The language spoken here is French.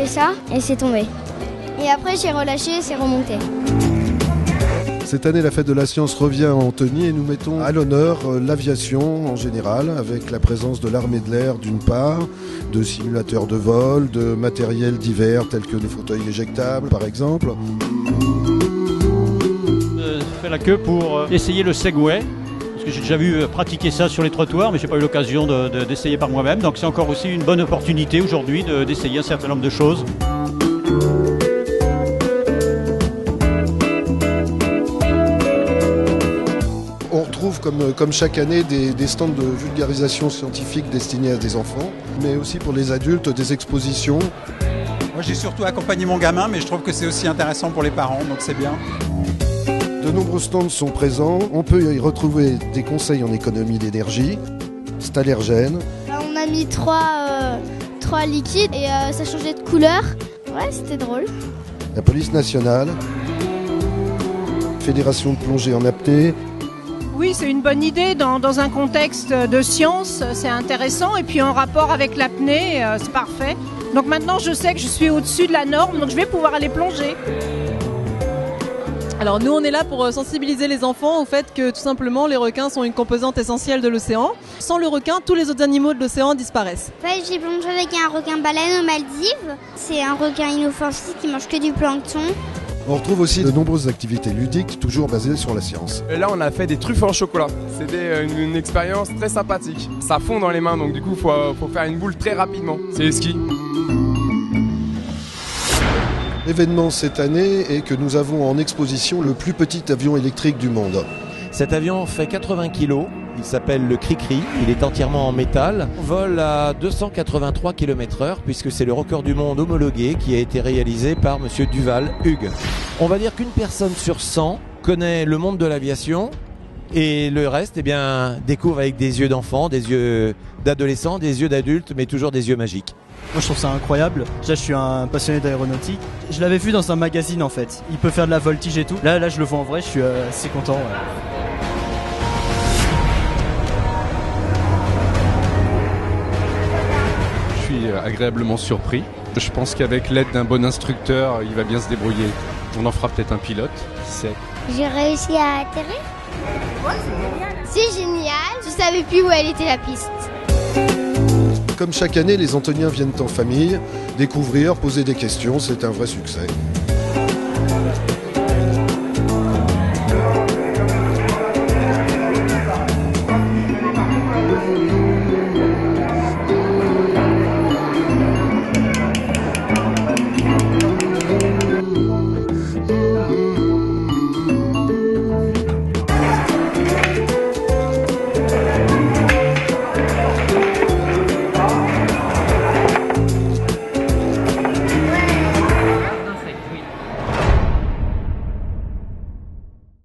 fait ça et c'est tombé. Et après j'ai relâché et c'est remonté. Cette année, la fête de la science revient à Antony et nous mettons à l'honneur l'aviation en général, avec la présence de l'armée de l'air d'une part, de simulateurs de vol, de matériel divers tels que des fauteuils éjectables par exemple. Je fais la queue pour essayer le Segway, parce que j'ai déjà vu pratiquer ça sur les trottoirs, mais je n'ai pas eu l'occasion d'essayer par moi-même. Donc c'est encore aussi une bonne opportunité aujourd'hui d'essayer un certain nombre de choses. On retrouve comme chaque année des stands de vulgarisation scientifique destinés à des enfants, mais aussi pour les adultes des expositions. Moi j'ai surtout accompagné mon gamin, mais je trouve que c'est aussi intéressant pour les parents, donc c'est bien. De nombreux stands sont présents, on peut y retrouver des conseils en économie d'énergie, c'est allergène. On a mis trois liquides et ça changeait de couleur. Ouais, c'était drôle. La police nationale, fédération de plongée en apnée. Oui, c'est une bonne idée dans un contexte de science, c'est intéressant. Et puis en rapport avec l'apnée, c'est parfait. Donc maintenant, je sais que je suis au-dessus de la norme, donc je vais pouvoir aller plonger. Alors nous, on est là pour sensibiliser les enfants au fait que tout simplement, les requins sont une composante essentielle de l'océan. Sans le requin, tous les autres animaux de l'océan disparaissent. J'ai plongé avec un requin-baleine aux Maldives. C'est un requin inoffensif qui mange que du plancton. On retrouve aussi de nombreuses activités ludiques, toujours basées sur la science. Et là, on a fait des truffes en chocolat. C'était une expérience très sympathique. Ça fond dans les mains, donc du coup, faut faire une boule très rapidement. C'est le ski. L'événement cette année est que nous avons en exposition le plus petit avion électrique du monde. Cet avion fait 80 kg, il s'appelle le Cri-Cri, il est entièrement en métal, vole à 283 km/h puisque c'est le record du monde homologué qui a été réalisé par monsieur Duval Hugues. On va dire qu'une personne sur 100 connaît le monde de l'aviation et le reste découvre avec des yeux d'enfant, des yeux d'adolescent, des yeux d'adulte, mais toujours des yeux magiques. Moi je trouve ça incroyable, déjà je suis un passionné d'aéronautique. Je l'avais vu dans un magazine en fait, il peut faire de la voltige et tout. Là je le vois en vrai, je suis assez content. Je suis agréablement surpris. Je pense qu'avec l'aide d'un bon instructeur, il va bien se débrouiller. On en fera peut-être un pilote, qui sait. J'ai réussi à atterrir. Ouais, c'est génial. Je savais plus où elle était la piste. Comme chaque année, les Antoniens viennent en famille, découvrir, poser des questions, c'est un vrai succès.